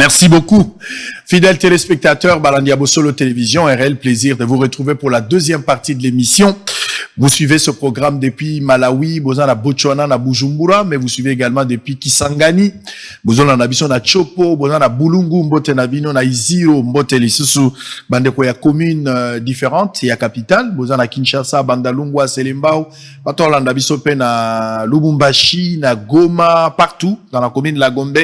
Merci beaucoup. Fidèles téléspectateurs, Balandia Bossolo Télévision, un réel plaisir de vous retrouver pour la deuxième partie de l'émission. Vous suivez ce programme depuis Malawi, Bozana Botswana, na Bujumbura, mais vous suivez également depuis Kisangani, Bozana Nabiso na Chopo, Bozana Bulungu, Mbote Nabino, na Iziro, Mbote Lisusu, Bandeko ya communes différentes, ya capitale, Bozana Kinshasa, Bandalungwa, Selembao, Patola Nabiso pe na Lubumbashi, na Goma, partout, dans la commune de la Gombe.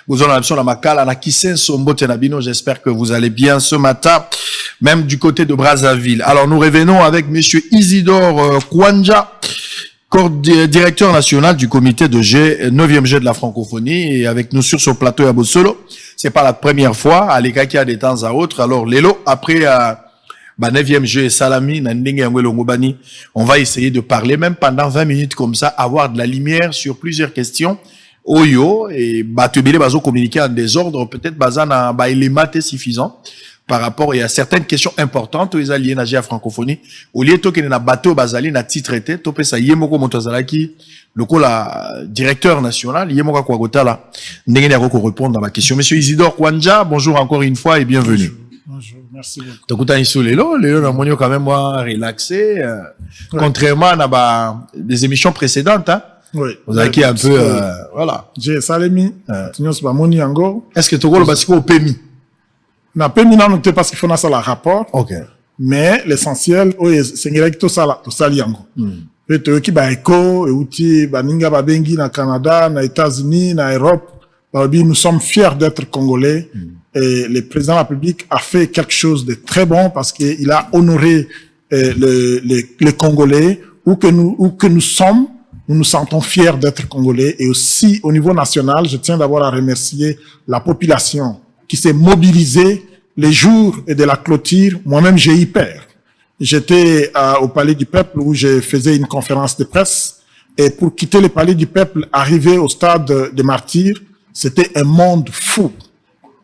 Vous en avez la Makala, na Kisenso, Mbote Nabino. J'espère que vous allez bien ce matin, même du côté de Brazzaville. Alors, nous revenons avec monsieur Isidore Kwanja, directeur national du comité de G, 9e G de la francophonie, et avec nous sur ce plateau à Bossolo. C'est pas la première fois, à l'Ekaki de temps à autre. Alors, Lelo, après, 9e G, Salami, on va essayer de parler, même pendant 20 minutes comme ça, avoir de la lumière sur plusieurs questions. Oyo et batubile bazo communiquer en désordre peut-être bazana ba élément suffisant par rapport à certaines questions importantes aux alliés na la francophonie au lieu to que na bateau bazali na titraité to pesa yemoko motozalaki lokola directeur national yemoka kwa gotala ndenge na ko répondre à ma question. Monsieur Isidore Kwanja, bonjour encore une fois et bienvenue. Bonjour, merci beaucoup. Tokuta isolelo na monio quand même moi relaxé contrairement à des émissions précédentes hein. Oui. Vous avez qui un peu, voilà. J'ai Salemi, Est-ce que tu as le au PMI? Na PMI n'a noté parce qu'il faut ça la rapport. Ok. Mais l'essentiel, c'est que tout ça là, tout ça liango. Et tu qui ba éco, et outi ba ninga ba bengi na Canada, na États-Unis, na Europe. Nous sommes fiers d'être congolais. Et le président de la République a fait quelque chose de très bon parce qu'il a honoré les Congolais où que nous sommes. Nous nous sentons fiers d'être congolais et aussi au niveau national, je tiens d'abord à remercier la population qui s'est mobilisée les jours de la clôture. Moi-même, j'ai eu peur. J'étais au Palais du Peuple où je faisais une conférence de presse et pour quitter le Palais du Peuple, arriver au stade de Martyrs, c'était un monde fou.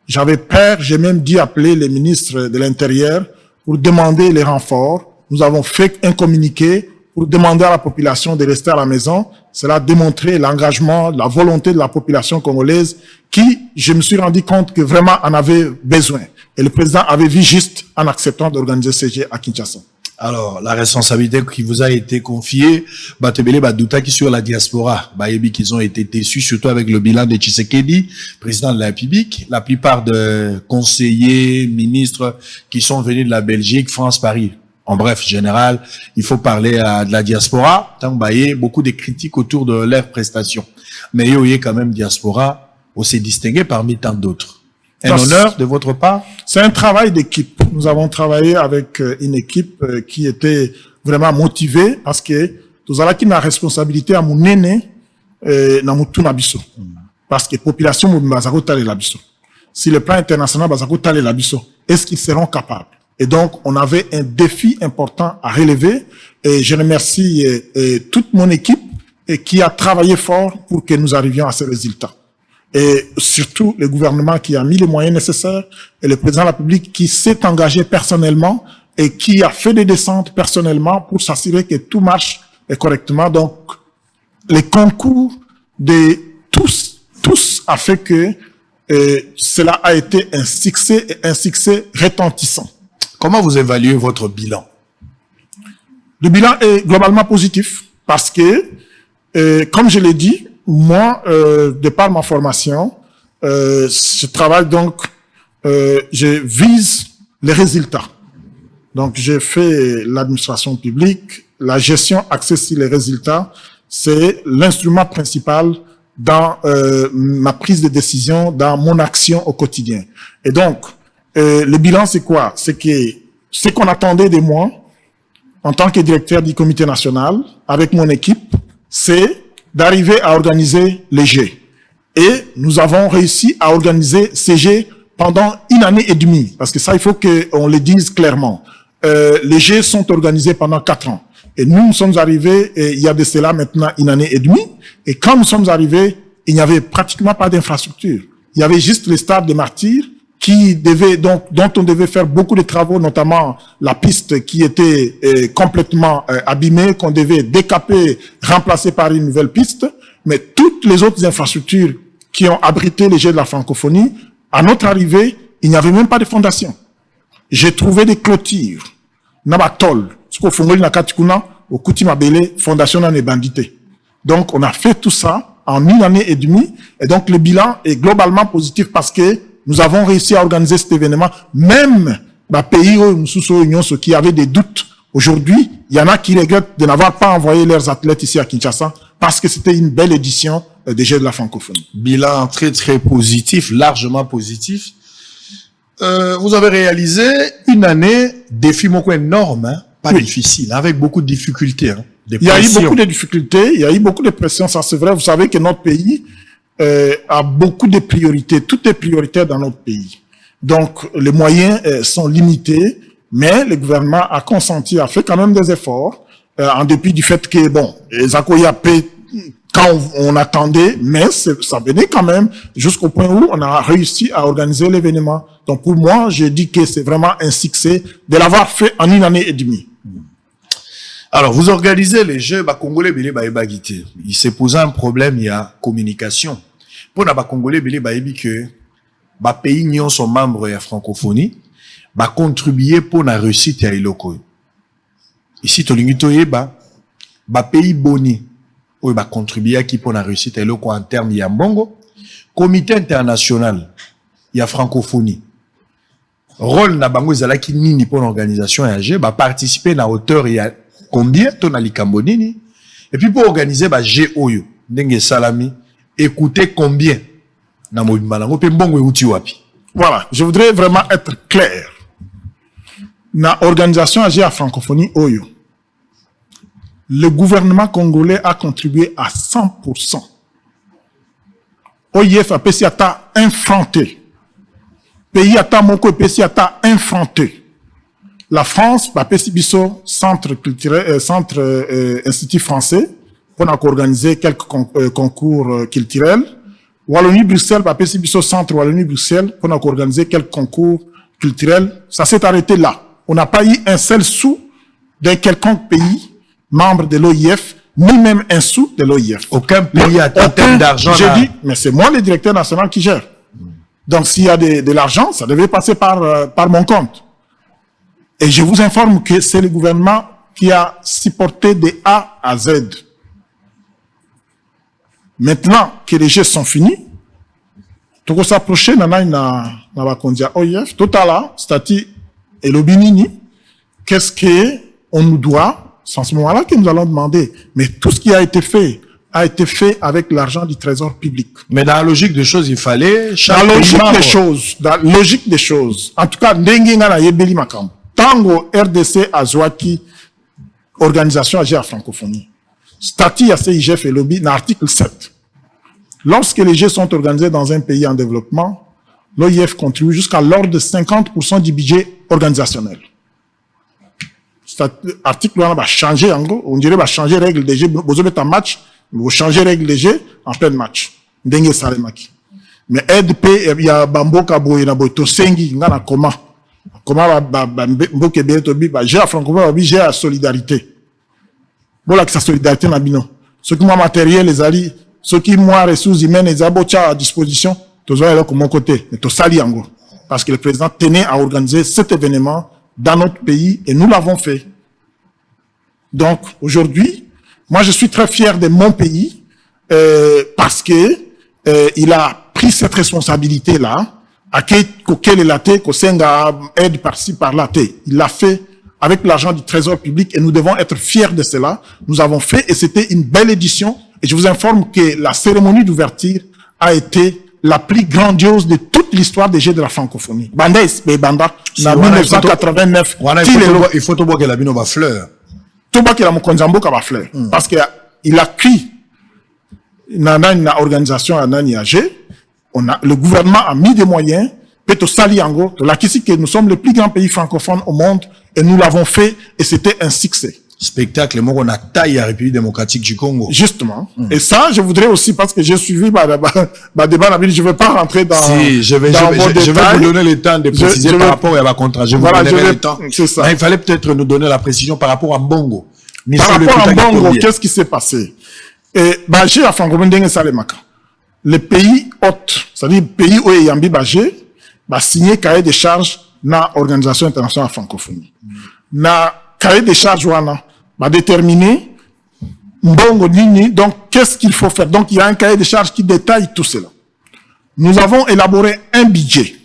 J'avais peur, j'ai même dû appeler les ministres de l'Intérieur pour demander les renforts. Nous avons fait un communiqué pour demander à la population de rester à la maison. Cela a démontré l'engagement, la volonté de la population congolaise qui, je me suis rendu compte que vraiment en avait besoin. Et le président avait vu juste en acceptant d'organiser CG à Kinshasa. Alors, la responsabilité qui vous a été confiée, Batebele Badouta qui sur la diaspora, Bayebi qu'ils ont été déçus, surtout avec le bilan de Tshisekedi, président de la République. La plupart de conseillers, ministres qui sont venus de la Belgique, France, Paris. En bref, général, il faut parler de la diaspora. Tant beaucoup de critiques autour de leurs prestations. Mais il y a quand même diaspora aussi distingué parmi tant d'autres. Un honneur de votre part? C'est un travail d'équipe. Nous avons travaillé avec une équipe qui était vraiment motivée parce que nous avons une responsabilité à mon aîné, na mutu nabiso. Parce que la population mou tale l'abiso. Si le plan international tale l'abiso, est-ce qu'ils seront capables? Et donc, on avait un défi important à relever. Et je remercie toute mon équipe qui a travaillé fort pour que nous arrivions à ces résultats. Et surtout, le gouvernement qui a mis les moyens nécessaires et le président de la République qui s'est engagé personnellement et qui a fait des descentes personnellement pour s'assurer que tout marche correctement. Donc, les concours de tous a fait que cela a été un succès retentissant. Comment vous évaluez votre bilan? Le bilan est globalement positif parce que, comme je l'ai dit, moi, de par ma formation, je travaille donc, je vise les résultats. Donc, j'ai fait l'administration publique, la gestion axée sur les résultats, c'est l'instrument principal dans ma prise de décision, dans mon action au quotidien. Et donc, le bilan, c'est quoi? C'est que ce qu'on attendait de moi, en tant que directeur du comité national, avec mon équipe, c'est d'arriver à organiser les G. Et nous avons réussi à organiser ces G pendant 1 année et demie. Parce que ça, il faut qu'on le dise clairement. Les G sont organisés pendant 4 ans. Et nous sommes arrivés, il y a de cela maintenant 1 année et demie. Et quand nous sommes arrivés, il n'y avait pratiquement pas d'infrastructure. Il y avait juste le stade de Martyrs, dont on devait faire beaucoup de travaux, notamment la piste qui était complètement abîmée, qu'on devait décaper, remplacer par une nouvelle piste. Mais toutes les autres infrastructures qui ont abrité les Jeux de la francophonie À notre arrivée, il n'y avait même pas de fondation. J'ai trouvé des clôtures. Nabatol, ce qu'on fait na katikuna, au Koutimabele, fondation n'a bandité. Donc, on a fait tout ça en 1 année et demie. Et donc, le bilan est globalement positif parce que nous avons réussi à organiser cet événement. Même, pays qui avaient des doutes. Aujourd'hui, il y en a qui regrettent de n'avoir pas envoyé leurs athlètes ici à Kinshasa parce que c'était une belle édition des Jeux de la francophonie. Bilan très, très positif, largement positif. Vous avez réalisé une année, défi moko énorme, hein, pas difficile, avec beaucoup de difficultés. Hein, il y a eu beaucoup de difficultés, il y a eu beaucoup de pression, ça c'est vrai. Vous savez que notre pays a beaucoup de priorités, tout est prioritaire dans notre pays. Donc les moyens sont limités, mais le gouvernement a consenti, a fait quand même des efforts, en dépit du fait que, bon, Zakoya paie quand on attendait, mais ça venait quand même jusqu'au point où on a réussi à organiser l'événement. Donc pour moi, je dis que c'est vraiment un succès de l'avoir fait en 1 année et demie. Alors, vous organisez les Jeux, Congolais, il s'est posé un problème, il y a communication. Pour les Congolais, que pays n'y sont membres de la francophonie, contribuer pour la réussite à l'iloko. Ici, pays boni, où contribuer pour la réussite à l'iloko en termes de Mbongo, comité international, il y a francophonie. Rôle na bango zalaki nini pour l'organisation AG, participer na hauteur il y a combien ton ali Cambonini et puis pour organiser G oyo ndenge salami écouter combien na mobimba nango pe mbongo euti wapi. Voilà, je voudrais vraiment être clair. Na organisation AG à francophonie oyo, le gouvernement congolais a contribué à 100%. OIF a pesi ata infranté. Pays ata moko pesi ata infranté. La France, pesi biso centre culturel, institut français, pour organiser quelques concours culturels. Wallonie-Bruxelles, pesi biso centre Wallonie-Bruxelles, pour organiser quelques concours culturels. Ça s'est arrêté là. On n'a pas eu un seul sou d'un quelconque pays membre de l'OIF, ni même un sou de l'OIF. Aucun pays a tant d'argent. J'ai dit, mais c'est moi le directeur national qui gère. Donc, s'il y a de l'argent, ça devait passer par mon compte. Et je vous informe que c'est le gouvernement qui a supporté de A à Z. Maintenant que les Jeux sont finis, tout s'approcher na bakondia OIF, tout à l'heure, statut et l'obinini, qu'est-ce qu'on nous doit? C'est en ce moment-là que nous allons demander. Mais tout ce qui a été fait avec l'argent du trésor public. Mais dans la logique des choses, il fallait... Dans la logique des choses, en tout cas, Ndengenga na yebeli makambo. Tango RDC Azwaki, organisation AG à francophonie. Statut à CIGF et lobby, dans l'article 7. Lorsque les Jeux sont organisés dans un pays en développement, l'OIF contribue jusqu'à l'ordre de 50% du budget organisationnel. Article va changer, en gros, on dirait va changer règle des Jeux. Vous avez un match, vous changez règle des Jeux en plein match. Dengue Salemaki. Mais AIDP, il y a Bamboka Boy, Naboto Sengi, Ngana Koma. Comment Mboke Betobi, j'ai à francophonie, j'ai à solidarité. Bon, là, que sa solidarité n'a bino. Ce qui moi matériel, les alliés, ce qui moi ressources humaines, les abocha à disposition, tous là comme mon côté, mais tous sali en gros. Parce que le président tenait à organiser cet événement dans notre pays et nous l'avons fait. Donc, aujourd'hui, moi, je suis très fier de mon pays, parce que, il a pris cette responsabilité-là, à quel est la thé, qu'au Senga aide par-ci, par-là, il l'a fait avec l'argent du trésor public et nous devons être fiers de cela. Nous avons fait et c'était une belle édition et je vous informe que la cérémonie d'ouverture a été la plus grandiose de toute l'histoire des Jeux de la francophonie. Banda et Banda, en 1989. Il faut tout que la bino va fleur. Tout que la Mokonzambo va fleur. Parce qu'il a pris une organisation à Nani AG. Le gouvernement a mis des moyens, peut-être Saliango, la Kissi, que nous sommes le plus grand pays francophone au monde, et nous l'avons fait, et c'était un succès. Spectacle, moi, on a taillé la République démocratique du Congo. Justement. Et ça, je voudrais aussi, parce que j'ai suivi, débat, je ne vais pas rentrer dans, si, je vais vous donner le temps de préciser par rapport à ma contrat. Je vous donnerai le temps. C'est ça. Mais il fallait peut-être nous donner la précision par rapport à Mbongo. Par rapport à Mbongo, qu'est-ce qui s'est passé? Et, j'ai à Francophone Dengue Salemaka. les pays hôtes, c'est-à-dire pays où il y a un bagé, va signer cahier de charges na Organisation internationale de francophonie. Na cahier de charges va déterminer mbongo nini, donc qu'est-ce qu'il faut faire. Donc il y a un cahier de charges qui détaille tout cela. Nous avons élaboré un budget.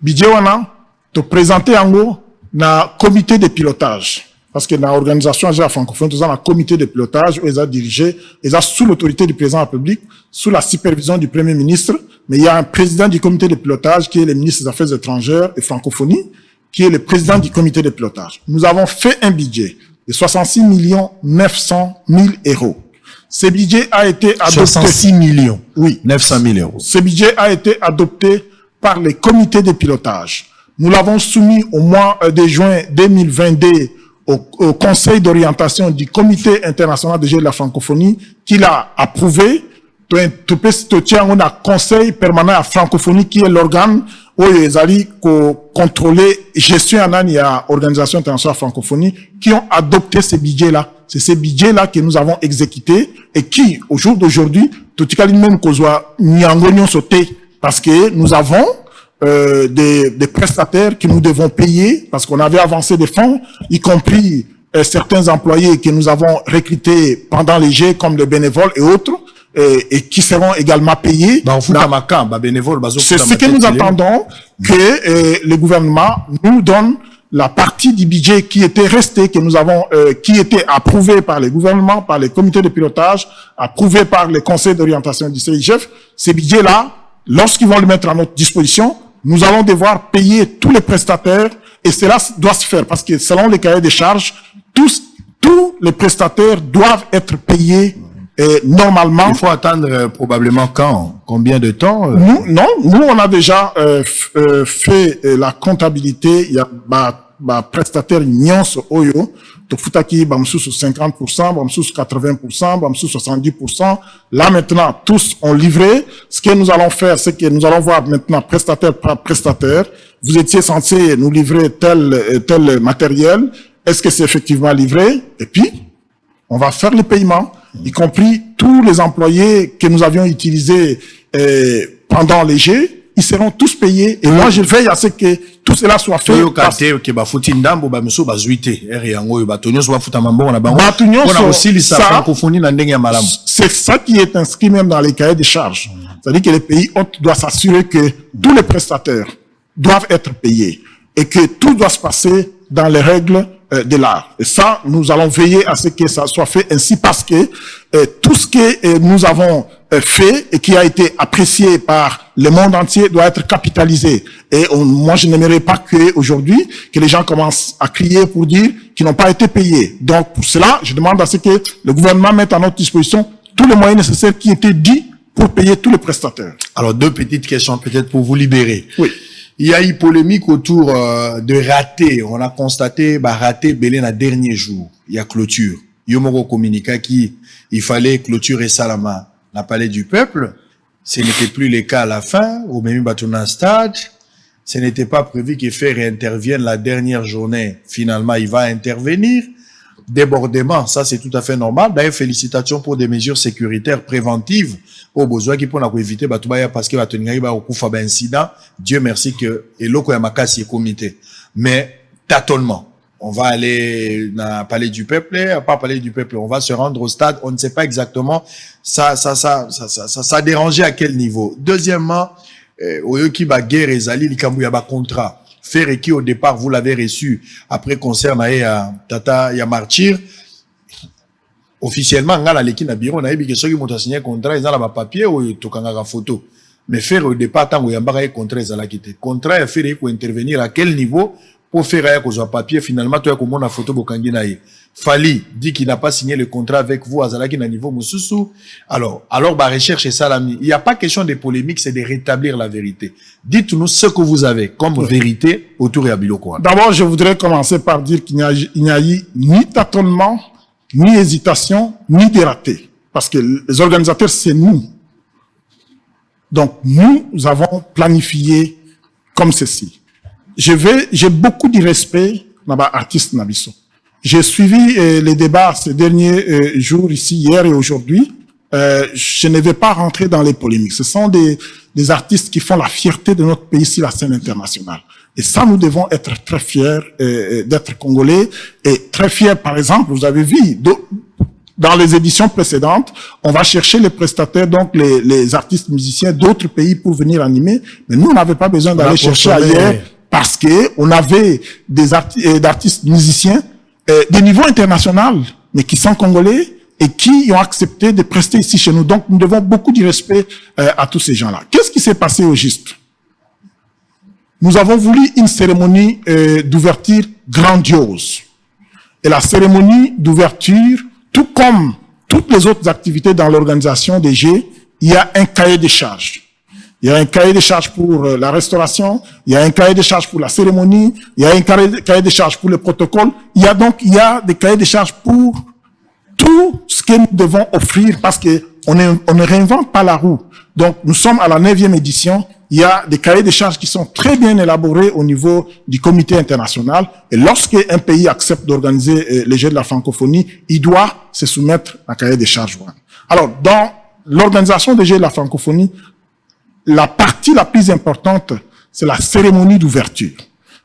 Budget wana te présenter en gros na comité de pilotage. Parce que dans l'organisation francophone, nous avons un comité de pilotage où ils ont dirigé, ils ont sous l'autorité du président de la République, sous la supervision du premier ministre, mais il y a un président du comité de pilotage qui est le ministre des Affaires étrangères et francophonie, qui est le président du comité de pilotage. Nous avons fait un budget de 66 900 000 euros. Ce budget a été adopté. 66 millions. Oui. 900 000 euros. Ce budget a été adopté par les comités de pilotage. Nous l'avons soumis au mois de juin 2022 au Conseil d'orientation du Comité international de la francophonie, qui l'a approuvé. On a Conseil permanent à francophonie, qui est l'organe où ils allaient contrôler gestion à l'Organisation internationale de francophonie, qui ont adopté ce budget-là. C'est ce budget-là que nous avons exécuté et qui, au jour d'aujourd'hui, tout même qu'on soit nyangonion sauté, parce que nous avons des prestataires que nous devons payer parce qu'on avait avancé des fonds, y compris certains employés que nous avons recrutés pendant les Jeux comme des bénévoles et autres, et qui seront également payés. C'est ce que nous attendons, que le gouvernement nous donne la partie du budget qui était restée, que nous avons, qui était approuvé par le gouvernement, par les comités de pilotage, approuvé par le conseil d'orientation du CIGF. Ces budgets-là, lorsqu'ils vont le mettre à notre disposition, nous allons devoir payer tous les prestataires, et cela doit se faire parce que selon les cahiers des charges, tous les prestataires doivent être payés normalement. Il faut attendre probablement quand? Combien de temps? Nous, on a déjà fait la comptabilité. Il y a prestataire nyonso oyo to futaki bamsou sur 50%, bamsou sur 80%, bamsou sur 70%. Là maintenant, tous ont livré. Ce que nous allons faire, c'est que nous allons voir maintenant prestataire par prestataire. Vous étiez censé nous livrer tel matériel. Est-ce que c'est effectivement livré? Et puis, on va faire le paiement, y compris tous les employés que nous avions utilisés pendant les Jeux. Ils seront tous payés. Et moi, je veille à ce que tout cela soit fait. C'est ça qui est inscrit même dans les cahiers de charges. C'est-à-dire que les pays hôtes doivent s'assurer que tous les prestataires doivent être payés et que tout doit se passer dans les règles de l'art. Et ça, nous allons veiller à ce que ça soit fait ainsi parce que tout ce que nous avons fait et qui a été apprécié par le monde entier doit être capitalisé. Et moi, je n'aimerais pas aujourd'hui que les gens commencent à crier pour dire qu'ils n'ont pas été payés. Donc, pour cela, je demande à ce que le gouvernement mette à notre disposition tous les moyens nécessaires qui étaient dits pour payer tous les prestataires. Alors, deux petites questions peut-être pour vous libérer. Oui. Il y a eu polémique autour de raté. On a constaté raté belé na dernier jour. Il y a clôture. Yomoro communiqué il fallait clôturer Salama, la palais du peuple. Ce n'était plus le cas à la fin. Au même Batuna stade, ce n'était pas prévu que Fer intervienne la dernière journée. Finalement, il va intervenir. Débordement, ça c'est tout à fait normal. D'ailleurs, félicitations pour des mesures sécuritaires préventives au besoin qui pour éviter parce que au incident. Dieu merci que eloko ya makasi est comité. Mais tâtonnement. On va aller dans le palais du peuple, pas palais du peuple. On va se rendre au stade. On ne sait pas exactement ça dérangeait à quel niveau. Deuxièmement, oyoki ba guerre ezali likambu ya ba contrat. Faire qui au départ vous l'avez reçu après concert na tata ya martyr officiellement ngala leki na bureau na yebi que soki moto signé contrat ezala ba papier ou tokanga ga photo mais faire au départ tango ya mbaka contrat ezala kité contrat ya faire ko intervenir à quel niveau pour faire ya ko zo papier finalement to ya ko mona photo bokangi na ye Fali dit qu'il n'a pas signé le contrat avec vous à Zalaki na niveau Moussousou. Alors bah recherche et salami. Il n'y a pas question de polémique, c'est de rétablir la vérité. Dites-nous ce que vous avez comme vérité autour de Biloko. D'abord, je voudrais commencer par dire qu'il n'y a eu ni tâtonnement, ni hésitation, ni dératé. Parce que les organisateurs, c'est nous. Donc, nous avons planifié comme ceci. J'ai beaucoup de respect dans l'artiste Nabiso. J'ai suivi les débats ces derniers jours ici, hier et aujourd'hui. je ne vais pas rentrer dans les polémiques. Ce sont des artistes qui font la fierté de notre pays sur la scène internationale. Et ça, nous devons être très fiers d'être Congolais et très fiers, par exemple, vous avez vu, dans les éditions précédentes, on va chercher les prestataires, donc les artistes musiciens d'autres pays pour venir animer, mais nous, on n'avait pas besoin d'aller chercher ailleurs parce que on avait des artistes musiciens de niveau international, mais qui sont congolais et qui ont accepté de prester ici chez nous. Donc, nous devons beaucoup de respect à tous ces gens-là. Qu'est-ce qui s'est passé au juste? Nous avons voulu une cérémonie d'ouverture grandiose. Et la cérémonie d'ouverture, tout comme toutes les autres activités dans l'organisation des Jeux, il y a un cahier de charges. Il y a un cahier de charges pour la restauration, il y a un cahier de charges pour la cérémonie, il y a un cahier de charges pour le protocole. Il y a des cahiers de charges pour tout ce que nous devons offrir parce que on ne réinvente pas la roue. Donc, nous sommes à la 9e édition. Il y a des cahiers de charges qui sont très bien élaborés au niveau du comité international. Et lorsque un pays accepte d'organiser les Jeux de la francophonie, il doit se soumettre à un cahier de charges. Alors, dans l'organisation des Jeux de la francophonie, la partie la plus importante, c'est la cérémonie d'ouverture.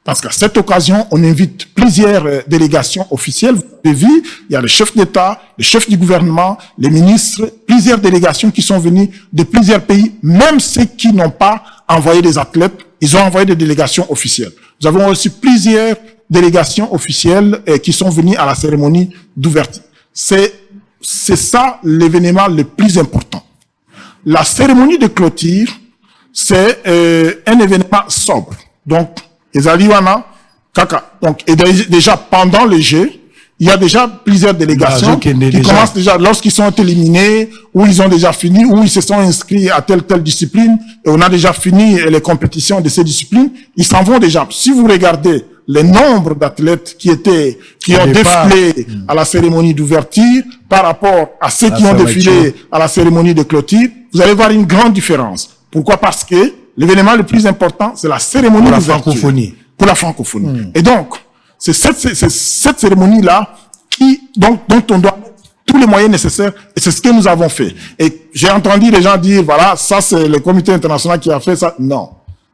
Parce qu'à cette occasion, on invite plusieurs délégations officielles. Vous avez vu, il y a le chef d'État, le chef du gouvernement, les ministres, plusieurs délégations qui sont venues de plusieurs pays, même ceux qui n'ont pas envoyé des athlètes, ils ont envoyé des délégations officielles. Nous avons aussi plusieurs délégations officielles qui sont venues à la cérémonie d'ouverture. C'est ça l'événement le plus important. La cérémonie de clôture, c'est un événement sobre. Donc, donc, et déjà pendant le jeu, il y a déjà plusieurs délégations qui commencent déjà, lorsqu'ils sont éliminés, ou ils ont déjà fini, ou ils se sont inscrits à telle discipline, et on a déjà fini les compétitions de ces disciplines, ils s'en vont déjà. Si vous regardez le nombre d'athlètes qui ont défilé à la cérémonie d'ouverture par rapport à ceux qui ont défilé à la cérémonie de clôture, vous allez voir une grande différence. Pourquoi? Parce que l'événement le plus important, c'est la cérémonie d'ouverture. Pour la francophonie. Et donc, c'est cette cérémonie-là dont on doit mettre tous les moyens nécessaires, et c'est ce que nous avons fait. Et j'ai entendu les gens dire, voilà, ça c'est le comité international qui a fait ça. Non.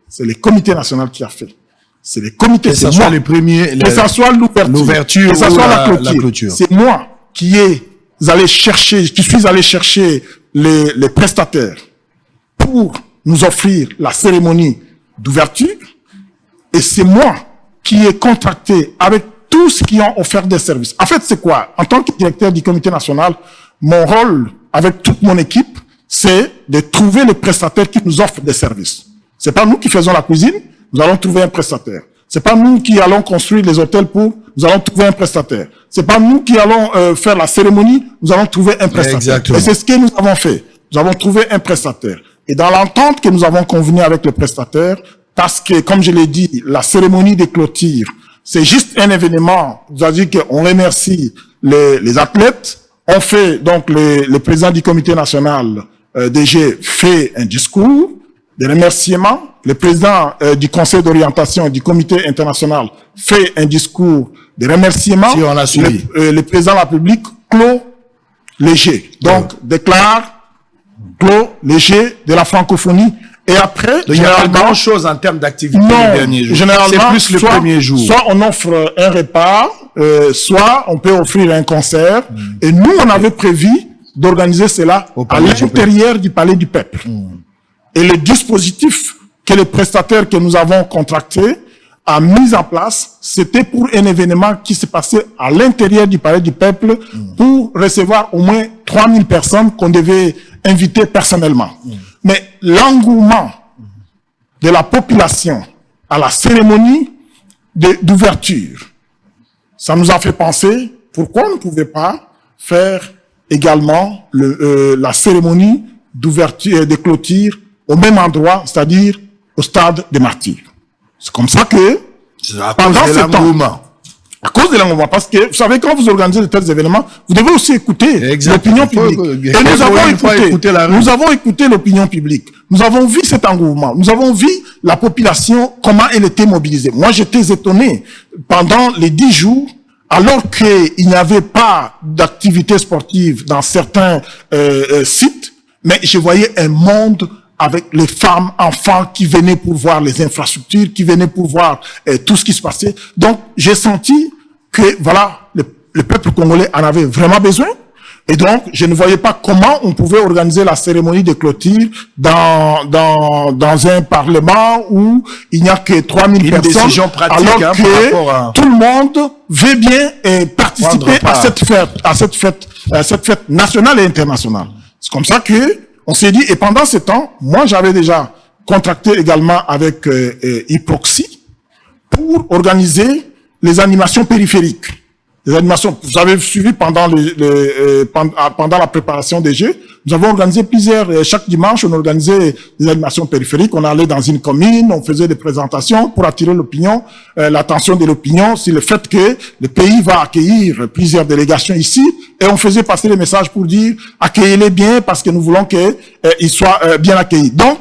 C'est le comité national qui a fait. C'est le comité, c'est moi. Les premiers, que ça soit l'ouverture, que ça soit la clôture. C'est moi qui suis allé chercher les prestataires pour nous offrir la cérémonie d'ouverture. Et c'est moi qui ai contracté avec tous qui ont offert des services. En fait, c'est quoi? En tant que directeur du comité national, mon rôle avec toute mon équipe, c'est de trouver les prestataires qui nous offrent des services. C'est pas nous qui faisons la cuisine, nous allons trouver un prestataire. C'est pas nous qui allons construire les hôtels nous allons trouver un prestataire. C'est pas nous qui allons faire la cérémonie, nous allons trouver un prestataire. Exactement. Et c'est ce que nous avons fait. Nous avons trouvé un prestataire. Et dans l'entente que nous avons convenue avec le prestataire, parce que, comme je l'ai dit, la cérémonie de clôture, c'est juste un événement. C'est-à-dire qu'on remercie les athlètes. On fait, donc, le président du comité national DG fait un discours de remerciement. Le président du conseil d'orientation du comité international fait un discours de remerciement. Si on a suivi. Le président de la République clôt les Jeux. Donc, clôt les Jeux de la francophonie. Et après, il y a pas grand chose en termes d'activité les derniers jours. Généralement, c'est plus le premier jour. Soit on offre un repas, soit on peut offrir un concert. Et nous, on avait prévu d'organiser cela à l'intérieur du Palais du Peuple. Et le dispositif que les prestataires que nous avons contracté a mis en place, c'était pour un événement qui s'est passé à l'intérieur du Palais du Peuple pour recevoir au moins 3000 personnes qu'on devait inviter personnellement. Mais l'engouement de la population à la cérémonie d'ouverture, ça nous a fait penser pourquoi on ne pouvait pas faire également la cérémonie d'ouverture et de clôture au même endroit, c'est-à-dire au stade des Martyrs. C'est comme ça que, pendant ce temps, à cause de l'engouement, parce que, vous savez, quand vous organisez de tels événements, vous devez aussi écouter l'opinion publique. Et nous avons écouté l'opinion publique. Nous avons vu cet engouement. Nous avons vu la population, comment elle était mobilisée. Moi, j'étais étonné. Pendant les 10 jours, alors qu'il n'y avait pas d'activité sportive dans certains sites, mais je voyais un monde avec les femmes, enfants qui venaient pour voir les infrastructures, qui venaient pour voir tout ce qui se passait. Donc, j'ai senti que, voilà, le peuple congolais en avait vraiment besoin. Et donc, je ne voyais pas comment on pouvait organiser la cérémonie de clôture dans un parlement où il n'y a que 3000 personnes, décision pratique, alors que tout le monde veut bien participer à cette fête nationale et internationale. C'est comme ça que on s'est dit, et pendant ce temps, moi j'avais déjà contracté également avec Hyproxy pour organiser les animations périphériques. Les animations, vous avez suivi pendant la préparation des Jeux, nous avons organisé chaque dimanche, on organisait des animations périphériques, on allait dans une commune, on faisait des présentations pour attirer l'opinion, l'attention de l'opinion sur le fait que le pays va accueillir plusieurs délégations ici, et on faisait passer les messages pour dire, accueillez-les bien parce que nous voulons qu'ils soient bien accueillis. Donc,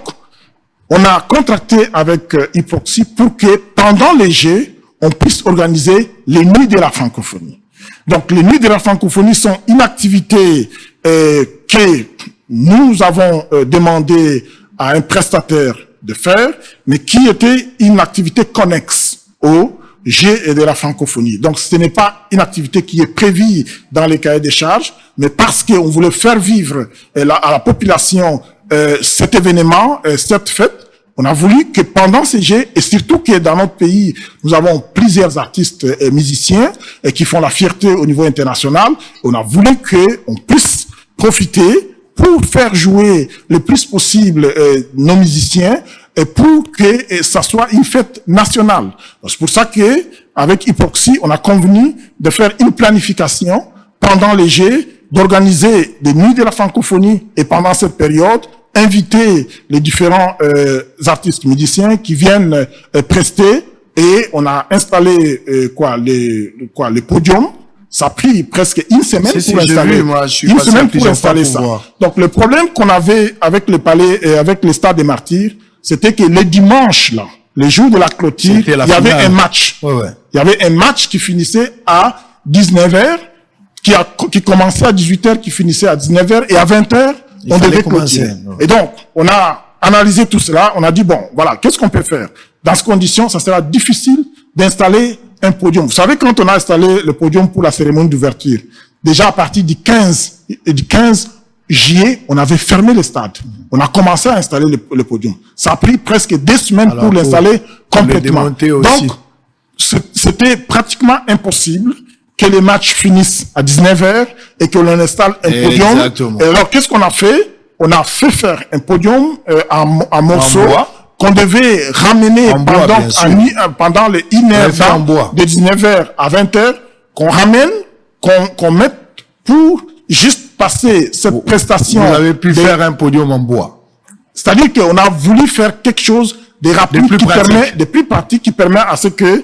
on a contracté avec Hyproxy pour que pendant les Jeux, on puisse organiser les nuits de la francophonie. Donc, les nuits de la francophonie sont une activité que nous avons demandé à un prestataire de faire, mais qui était une activité connexe au Jeux de la francophonie. Donc, ce n'est pas une activité qui est prévue dans les cahiers des charges, mais parce qu'on voulait faire vivre à la population cet événement, cette fête, on a voulu que pendant ces Jeux, et surtout que dans notre pays, nous avons plusieurs artistes et musiciens qui font la fierté au niveau international, on a voulu qu'on puisse profiter pour faire jouer le plus possible nos musiciens et pour que ça soit une fête nationale. C'est pour ça que avec Hyproxy, on a convenu de faire une planification pendant les Jeux, d'organiser des nuits de la francophonie et pendant cette période, inviter les différents artistes musiciens qui viennent prester, et on a installé les podiums. Ça a pris presque une semaine pour installer. Une semaine pour installer ça. Donc le problème qu'on avait avec le palais et avec le stade des Martyrs, c'était que les dimanches là, les jours de la clôture, il y avait un match. Il y avait un match qui finissait à 19h, qui commençait à 18h, qui finissait à 19h, et à 20h, on devait clôturer. Et donc, on a analysé tout cela, on a dit, bon, voilà, qu'est-ce qu'on peut faire? Dans ces conditions, ça sera difficile d'installer un podium. Vous savez, quand on a installé le podium pour la cérémonie d'ouverture, déjà à partir du 15 juillet, on avait fermé le stade. On a commencé à installer le podium. Ça a pris presque 2 semaines pour l'installer complètement. Donc, c'était pratiquement impossible que les matchs finissent à 19h et que l'on installe un podium. Exactement. Et alors, qu'est-ce qu'on a fait? On a fait faire un podium en morceaux qu'on devait ramener pendant les 1 heure de 19h à 20h, qu'on ramène, qu'on mette pour juste passer cette prestation. Vous avez pu faire un podium en bois. C'est-à-dire qu'on a voulu faire quelque chose de rapide, de plus pratique, qui permet à ce que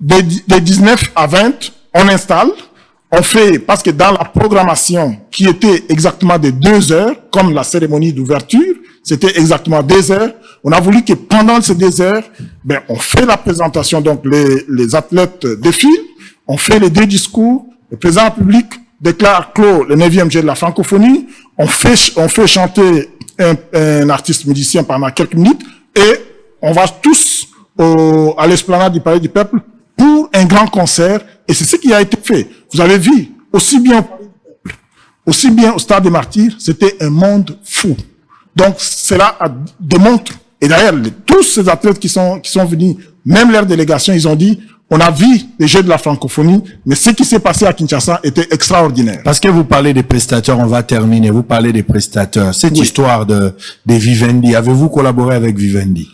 de 19 à 20, on installe, on fait, parce que dans la programmation qui était exactement de 2 heures, comme la cérémonie d'ouverture, c'était exactement 2 heures, on a voulu que pendant ces 2 heures, on fait la présentation, donc les athlètes défilent, on fait les 2 discours, le président de la République déclare clos le 9e Jeu de la francophonie, on fait chanter un artiste musicien pendant quelques minutes, et on va tous à l'esplanade du Palais du Peuple pour un grand concert, et c'est ce qui a été fait. Vous avez vu, aussi bien au Stade des Martyrs, c'était un monde fou. Donc, cela démontre, et d'ailleurs, tous ces athlètes qui sont venus, même leur délégation, ils ont dit, on a vu les Jeux de la francophonie, mais ce qui s'est passé à Kinshasa était extraordinaire. Parce que vous parlez des prestateurs, on va terminer, vous parlez des prestateurs. Cette histoire de Vivendi, avez-vous collaboré avec Vivendi?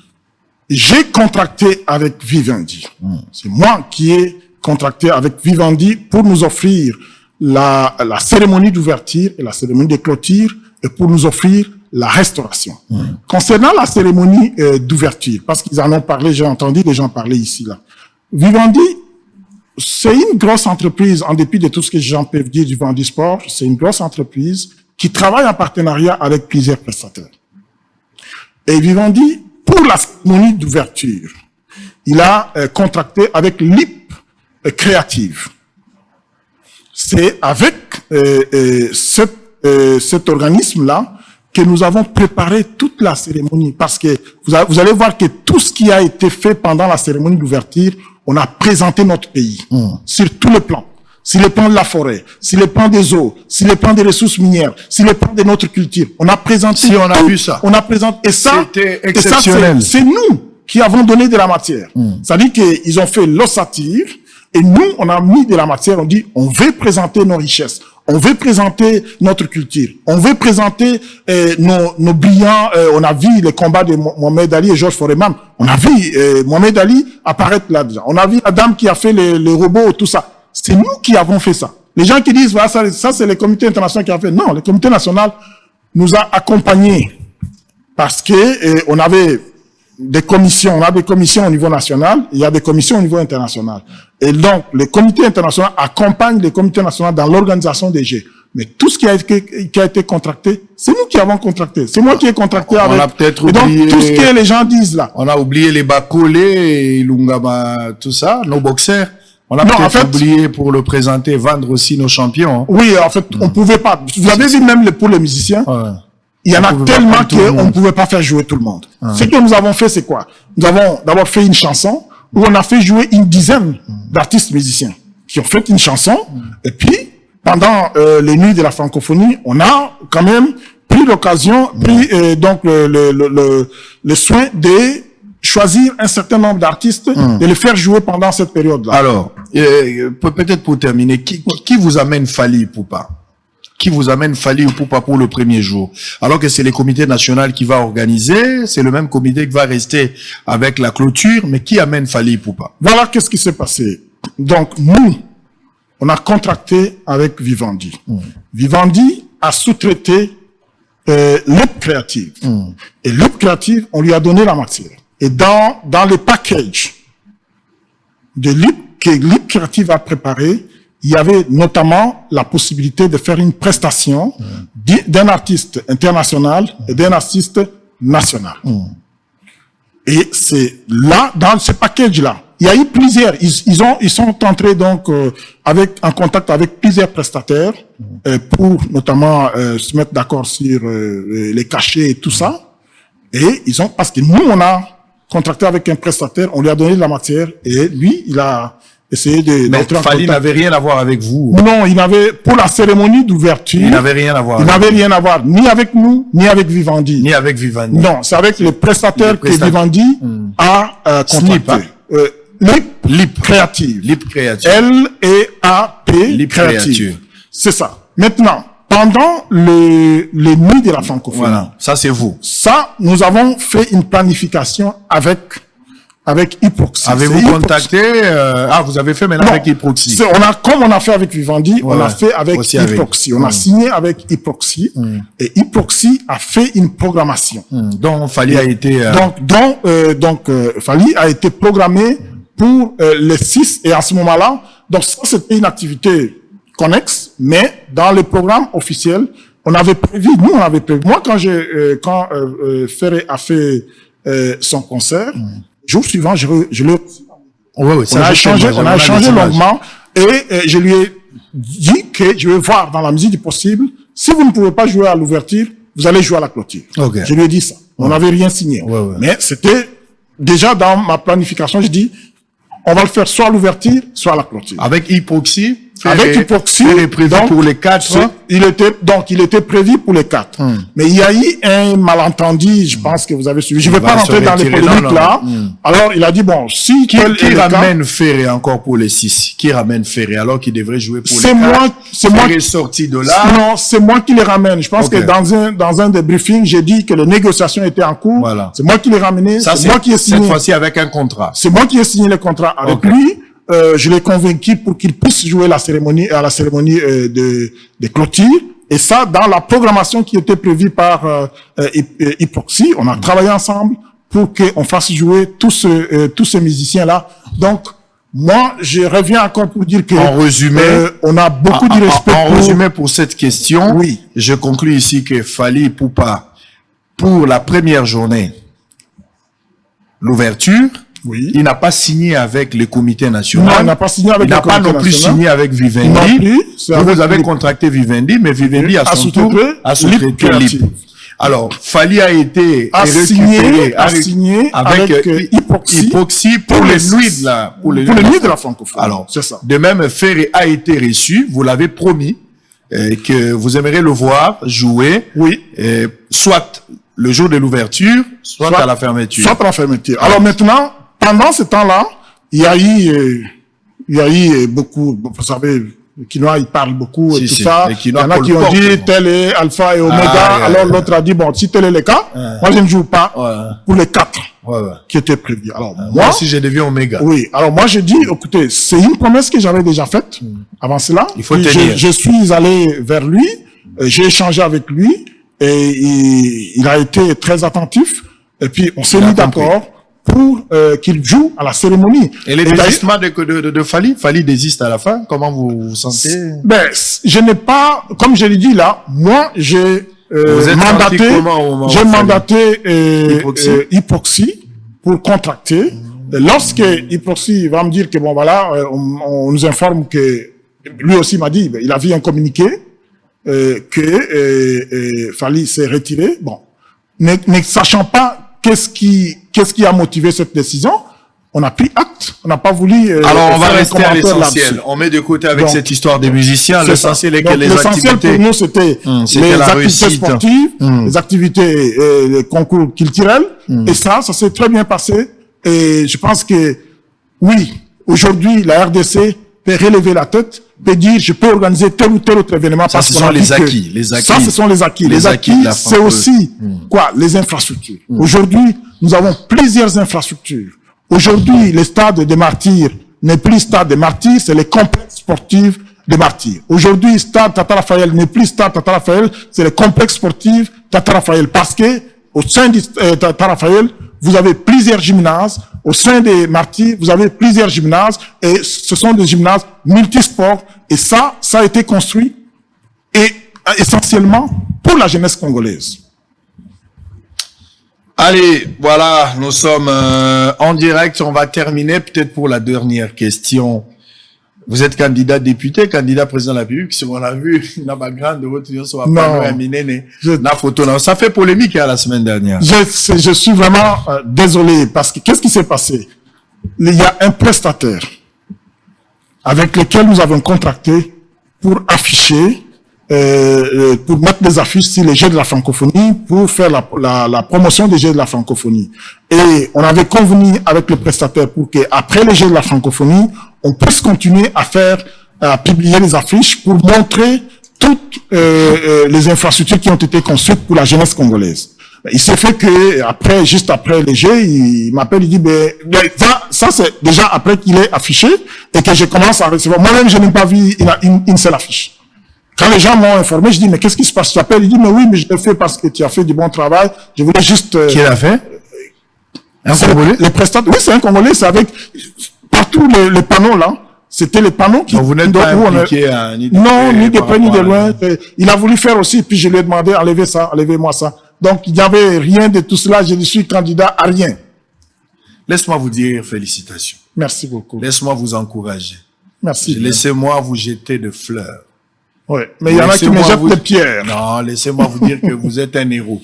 J'ai contracté avec Vivendi. C'est moi qui ai contracté avec Vivendi pour nous offrir la cérémonie d'ouverture et la cérémonie de clôture, et pour nous offrir la restauration. Concernant la cérémonie d'ouverture, parce qu'ils en ont parlé, j'ai entendu les gens parler ici, là. Vivendi, c'est une grosse entreprise, en dépit de tout ce que les gens peuvent dire du Vivendi Sport, c'est une grosse entreprise qui travaille en partenariat avec plusieurs prestataires. Et Vivendi, pour la cérémonie d'ouverture, il a contracté avec LIP Créative. c'est avec cet organisme-là que nous avons préparé toute la cérémonie. Parce que vous allez voir que tout ce qui a été fait pendant la cérémonie d'ouverture, on a présenté notre pays sur tous les plans. Sur le plan de la forêt, sur le plan des eaux, sur le plan des ressources minières, sur le plan de notre culture. On a présenté. Si on a vu ça. On a présenté. Et ça, c'était exceptionnel. C'est nous qui avons donné de la matière. C'est-à-dire qu'ils ont fait l'ossature et nous, on a mis de la matière. On dit, on veut présenter nos richesses. On veut présenter notre culture. On veut présenter nos brillants. On a vu les combats de Mohamed Ali et Georges Foreman. On a vu Mohamed Ali apparaître là déjà. On a vu la dame qui a fait les robots, tout ça. C'est nous qui avons fait ça. Les gens qui disent, voilà, ça c'est le comité international qui a fait. Non, le comité national nous a accompagnés parce que on avait des commissions. On a des commissions au niveau national, il y a des commissions au niveau international. Et donc, le comité international accompagne le comité national dans l'organisation des Jeux. Mais tout ce qui a été contracté, c'est nous qui avons contracté. C'est moi qui ai contracté avec. On a peut-être oublié. Donc, tout ce que les gens disent là. On a oublié les Bakole et Lungama, tout ça, nos boxeurs. On a peut-être oublié pour le présenter, vendre aussi nos champions. Hein. Oui, en fait, on pouvait pas. Vous avez vu même pour les musiciens, il y en a tellement qu'on ne pouvait pas faire jouer tout le monde. Ce que nous avons fait, c'est quoi? Nous avons d'abord fait une chanson où on a fait jouer une dizaine d'artistes musiciens qui ont fait une chanson. Et puis, pendant les nuits de la francophonie, on a quand même pris l'occasion, donc le soin de choisir un certain nombre d'artistes, de les faire jouer pendant cette période-là. Alors, peut-être pour terminer, qui vous amène Fally Ipupa? Qui vous amène Fally Ipupa pour le premier jour? Alors que c'est le comité national qui va organiser, c'est le même comité qui va rester avec la clôture, mais qui amène Fally Ipupa? Voilà qu'est-ce qui s'est passé. Donc, nous, on a contracté avec Vivendi. Vivendi a sous-traité Loop Creative. Et Loop Creative, on lui a donné la matière. Et dans le package de que Loop Creative a préparé, il y avait notamment la possibilité de faire une prestation d'un artiste international et d'un artiste national. Et c'est là, dans ce package-là, il y a eu plusieurs. Ils sont entrés donc en contact avec plusieurs prestataires pour notamment se mettre d'accord sur les cachets et tout ça. Et parce que nous, on a contracté avec un prestataire, on lui a donné de la matière et lui, il a essayé de... Mais Fally n'avait rien à voir avec vous. Non, il n'avait, pour la cérémonie d'ouverture... Il n'avait rien à voir. Il n'avait rien à voir, ni avec nous, ni avec Vivendi. Ni avec Vivendi. Non, c'est avec les prestataires que Vivendi a contracté. Lip Creative. Lip Creative. L-E-A-P Lip Creative. C'est ça. Maintenant, pendant les nuits de la francophonie. Voilà, ça c'est vous. Ça, nous avons fait une planification avec Hyproxy. Avez-vous contacté vous avez fait maintenant avec Hyproxy. Comme on a fait avec Vivendi, on a fait avec Hyproxy. On a signé avec Hyproxy et Hyproxy a fait une programmation. Donc Fally a été Fally a été programmé pour les 6 et à ce moment-là, donc ça c'était une activité connexe, mais dans le programme officiel, on avait prévu. Moi, quand Ferré a fait son concert, jour suivant, je l'ai. On a échangé longuement et je lui ai dit que je vais voir dans la musique du possible. Si vous ne pouvez pas jouer à l'ouverture, vous allez jouer à la clôture. Je lui ai dit ça. On n'avait rien signé, mais c'était déjà dans ma planification. Je dis, on va le faire soit à l'ouverture, soit à la clôture. Avec Hyproxy. Avec Hyproxy, il est prévu pour les 4. Il était prévu pour les 4. Mais il y a eu un malentendu, je pense que vous avez suivi. Je ne vais pas rentrer dans les polémiques là. Alors, il a dit, bon, si... Qui ramène Ferré encore pour les 6? Qui ramène Ferré alors qu'il devrait jouer pour les 4? C'est moi qui est sorti de là. Non, c'est moi qui les ramène. Je pense que dans un des briefings, j'ai dit que les négociations étaient en cours. Voilà. C'est moi qui les ramené. C'est moi qui ai signé. Cette fois-ci avec un contrat. C'est moi qui ai signé le contrat avec lui. Je l'ai convaincu pour qu'il puisse jouer à la cérémonie de clôture. Et ça, dans la programmation qui était prévue par Hyproxy, on a travaillé ensemble pour qu'on fasse jouer tous ces musiciens-là. Donc, moi, je reviens encore pour dire que en résumé, on a beaucoup de respect. Résumé pour cette question, je conclus ici que Fally Ipupa, pour la première journée, l'ouverture, Oui. Il n'a pas signé avec le comité national. Non, il n'a pas signé avec il n'a pas non plus signé avec Vivendi. Non plus. Vous avez contracté Vivendi, mais Vivendi a son tour à sous-traiter LIP. Alors, Fally a été signé avec Hypoxie pour les nuits de la francophonie. Alors, c'est ça. De même, Ferré a été reçu. Vous l'avez promis que vous aimeriez le voir jouer. Oui. Soit le jour de l'ouverture, soit à la fermeture. Soit à la fermeture. Alors maintenant, pendant ce temps-là, il y a eu beaucoup, vous savez, les Quinois, ils parlent beaucoup et tout ça. Il y en a qui ont dit tel est Alpha et Omega. Alors l'autre a dit, bon, si tel est le cas, moi je ne joue pas pour les 4 qui étaient prévus. Alors moi si je deviens Omega. Oui. Alors moi je dis, écoutez, c'est une promesse que j'avais déjà faite avant cela. Il faut tenir. Je suis allé vers lui, j'ai échangé avec lui et il a été très attentif. Et puis on s'est mis d'accord pour qu'il joue à la cérémonie. Et les désistements de Fally désiste à la fin. Comment vous vous sentez? Ben, je n'ai pas, comme je l'ai dit là, moi j'ai mandaté Hypoxie pour contracter. Lorsque Hypoxie va me dire que bon voilà, on nous informe que lui aussi m'a dit, il a vu un communiqué que Fally s'est retiré. Bon, ne sachant pas qu'est-ce qui a motivé cette décision? On a pris acte. On n'a pas voulu. Alors, on va rester à l'essentiel. On met de côté avec cette histoire des musiciens. L'essentiel est que les activités. L'essentiel pour nous, c'était les activités sportives, les activités, les concours culturels. Et ça s'est très bien passé. Et je pense que, oui, aujourd'hui, la RDC peut relever la tête, peut dire, je peux organiser tel ou tel autre événement. Ça, ce sont les acquis. Ça, ce sont les acquis. Les acquis, c'est aussi, quoi, les infrastructures. Aujourd'hui, nous avons plusieurs infrastructures. Aujourd'hui, le stade des Martyrs n'est plus stade des Martyrs, c'est le complexe sportif des Martyrs. Aujourd'hui, stade Tata Raphaël n'est plus stade Tata Raphaël, c'est le complexe sportif Tata Raphaël. Parce que, au sein du Tata Raphaël, vous avez plusieurs gymnases. Au sein des Martyrs, vous avez plusieurs gymnases. Et ce sont des gymnases multisports. Et ça a été construit et essentiellement pour la jeunesse congolaise. Allez, voilà, nous sommes en direct. On va terminer peut-être pour la dernière question. Vous êtes candidat député, candidat président de la République. Si on a vu, il n'a pas grande de votre sur la photo. Ça fait polémique la semaine dernière. Je suis vraiment désolé parce que qu'est-ce qui s'est passé? Il y a un prestataire avec lequel nous avons contracté pour afficher, pour mettre des affiches sur les Jeux de la francophonie, pour faire la promotion des Jeux de la francophonie. Et on avait convenu avec le prestataire pour que après les Jeux de la francophonie, on puisse continuer à publier les affiches pour montrer toutes les infrastructures qui ont été construites pour la jeunesse congolaise. Il s'est fait que juste après les Jeux, il m'appelle, il dit, ça c'est déjà après qu'il est affiché et que je commence à recevoir. Moi-même, je n'ai pas vu une seule affiche. Quand les gens m'ont informé, je dis, mais qu'est-ce qui se passe? Tu appelles? Il dit, mais oui, mais je l'ai fait parce que tu as fait du bon travail. Je voulais juste... Qui l'a fait? Un Congolais? Les prestataires. Oui, c'est un Congolais. C'est avec partout les panneaux là. C'était les panneaux qui... Donc vous n'êtes pas impliqué ni de près ni de loin. Il a voulu faire aussi, puis je lui ai demandé, enlevez-moi ça. Donc il n'y avait rien de tout cela. Je ne suis candidat à rien. Laisse-moi vous dire félicitations. Merci beaucoup. Laisse-moi vous encourager. Merci. Laissez-moi vous jeter de fleurs. Oui, mais il y en a qui me jettent des pierres. Non, laissez-moi vous dire que vous êtes un héros.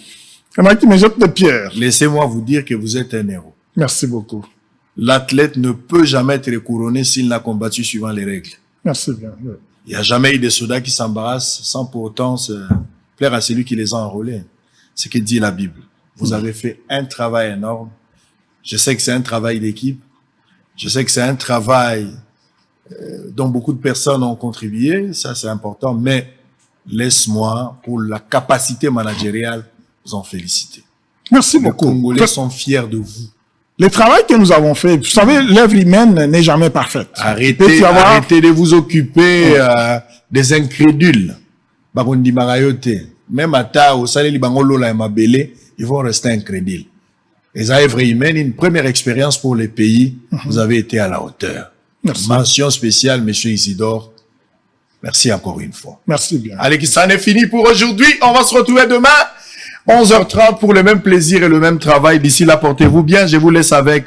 Il y en a qui me jettent des pierres. Laissez-moi vous dire que vous êtes un héros. Merci beaucoup. L'athlète ne peut jamais être couronné s'il n'a combattu suivant les règles. Merci bien. Oui. Il n'y a jamais eu de soldats qui s'embarrassent sans pour autant se plaire à celui qui les a enrôlés. C'est ce que dit la Bible. Vous avez fait un travail énorme. Je sais que c'est un travail d'équipe. Je sais que c'est un travail dont beaucoup de personnes ont contribué, ça c'est important, mais laisse-moi, pour la capacité managériale, vous en féliciter. Merci beaucoup. Les Congolais sont fiers de vous. Le travail que nous avons fait, vous savez, l'œuvre humaine n'est jamais parfaite. Arrêtez de vous occuper des incrédules. Babondi Marayote, même à ta au salé libangolo la mabele, ils vont rester incrédules. Les œuvres humaines, une première expérience pour les pays, vous avez été à la hauteur. Merci. Mention spéciale, monsieur Isidore. Merci encore une fois. Merci bien. Allez, ça en est fini pour aujourd'hui. On va se retrouver demain 11h30 pour le même plaisir et le même travail. D'ici là, portez-vous bien. Je vous laisse avec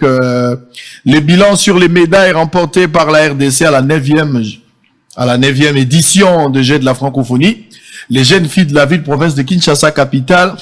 les bilans sur les médailles remportées par la RDC à la 9e édition de Jeux de la francophonie. Les jeunes filles de la ville-province de Kinshasa, capitale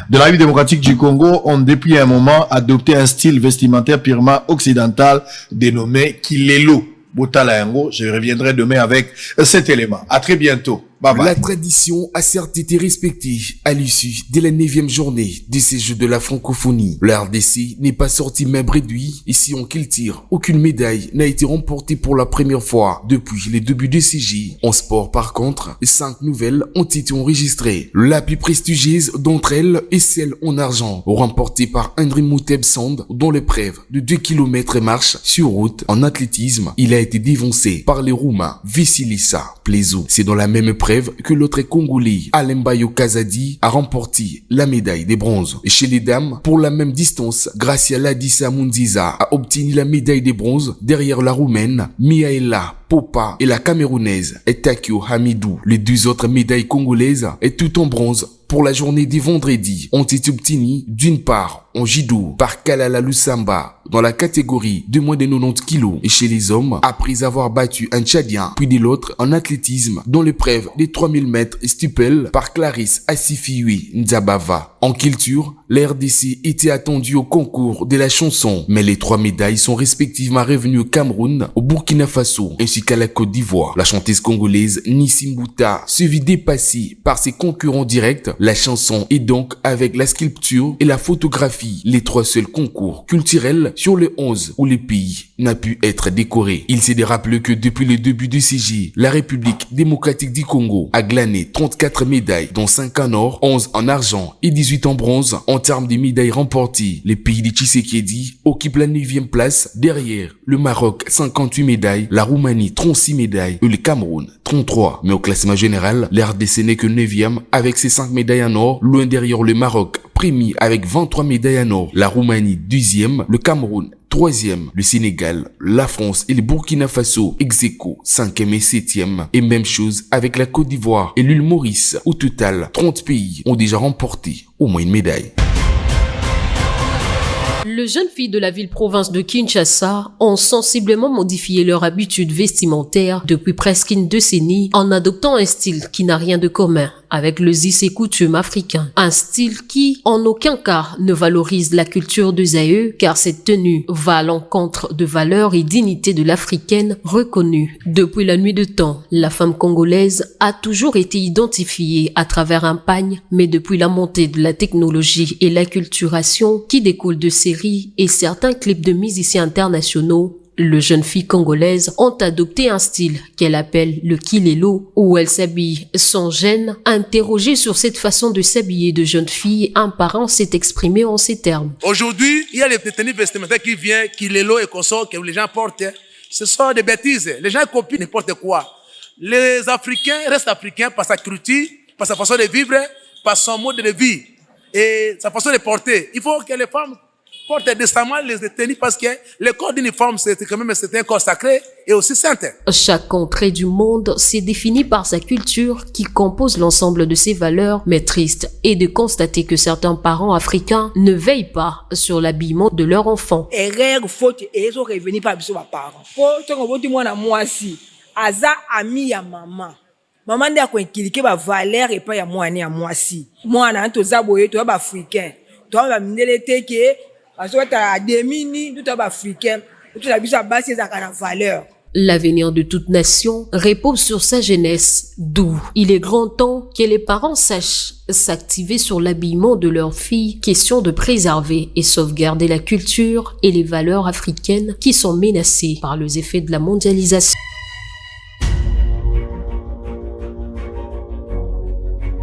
de la République démocratique du Congo, ont depuis un moment adopté un style vestimentaire purement occidental dénommé Kilelo. Botala-Yango, je reviendrai demain avec cet élément. À très bientôt. Bye bye. La tradition a certes été respectée à l'issue de la 9e journée de ces Jeux de la francophonie. La RDC n'est pas sortie même réduit. Ici en culture, aucune médaille n'a été remportée pour la première fois depuis les débuts de ces Jeux. En sport par contre, 5 nouvelles ont été enregistrées. La plus prestigieuse d'entre elles est celle en argent, remportée par André Mouteb Sand dans l'épreuve de 2 km marche sur route. En athlétisme, il a été dévancé par les Roumains Visilissa Plezou. C'est dans la même épreuve que l'autre Congolais, Alembayo Kazadi, a remporté la médaille de bronze. Et chez les dames, pour la même distance, Gracia Ladissa Mundiza a obtenu la médaille de bronze derrière la Roumaine Miaela Popa et la Camerounaise Takio Hamidou. Les 2 autres médailles congolaises, et tout en bronze, pour la journée du vendredi, ont été obtenues d'une part en judo par Kalala Lusamba dans la catégorie de moins de 90 kilos et chez les hommes après avoir battu un Tchadien, puis de l'autre en athlétisme dans l'épreuve des 3000 mètres stupelle par Clarisse Asifiwe Nzabava. En culture, la RDC était attendue au concours de la chanson, mais les 3 médailles sont respectivement revenues au Cameroun, au Burkina Faso ainsi qu'à la Côte d'Ivoire. La chanteuse congolaise Nissimbuta se vit dépassée par ses concurrents directs. La chanson est donc avec la sculpture et la photographie les 3 seuls concours culturels sur le 11 où le pays n'a pu être décoré. Il s'est de rappeler que depuis le début du CG, la République démocratique du Congo a glané 34 médailles, dont 5 en or, 11 en argent et 18 en bronze. En termes de médailles remportées, le pays de Tshisekedi occupe la 9e place derrière le Maroc 58 médailles, la Roumanie 36 médailles et le Cameroun 33. Mais au classement général, la RDC n'est que 9e avec ses 5 médailles en or, loin derrière le Maroc premier avec 23 médailles en or, la Roumanie 2e, le Cameroun 3e, le Sénégal, la France et le Burkina Faso ex-aequo 5e et 7e, et même chose avec la Côte d'Ivoire et l'île Maurice. Au total, 30 pays ont déjà remporté au moins une médaille. Les jeunes filles de la ville-province de Kinshasa ont sensiblement modifié leur habitude vestimentaire depuis presque une décennie en adoptant un style qui n'a rien de commun avec les us et coutumes africains. Un style qui, en aucun cas, ne valorise la culture des aïeux car cette tenue va à l'encontre de valeurs et dignité de l'africaine reconnue. Depuis la nuit de temps, la femme congolaise a toujours été identifiée à travers un pagne, mais depuis la montée de la technologie et l'acculturation qui découle de séries et certains clips de musiciens internationaux, les jeunes filles congolaises ont adopté un style qu'elles appellent le kilelo, où elles s'habillent sans gêne. Interrogé sur cette façon de s'habiller de jeunes filles, un parent s'est exprimé en ces termes. Aujourd'hui, il y a les tenues vestimentaires qui viennent, kilelo et consorts que les gens portent. Ce sont des bêtises. Les gens copient n'importe quoi. Les Africains restent africains par sa culture, par sa façon de vivre, par son mode de vie et sa façon de porter. Il faut que les femmes portent décemment les tenues parce que le corps d'une femme, c'est quand même un corps sacré et aussi saint. Chaque contrée du monde s'est définie par sa culture qui compose l'ensemble de ses valeurs, mais triste est de constater que certains parents africains ne veillent pas sur l'habillement de leurs enfants. Erreur, faute, et ils ont revenu par les parents. Pour que moi, si aza ami ya maman. Maman n'a pas inculqué ma valeur et pas ya moi ni à moi si. Moi, on a un toza boye, toi, africain. Toi, on va me dire que parce que tu as des mini, tout est africain, tout a vu sa base, c'est sa valeur. L'avenir de toute nation repose sur sa jeunesse, d'où il est grand temps que les parents sachent s'activer sur l'habillement de leurs filles, question de préserver et sauvegarder la culture et les valeurs africaines qui sont menacées par les effets de la mondialisation.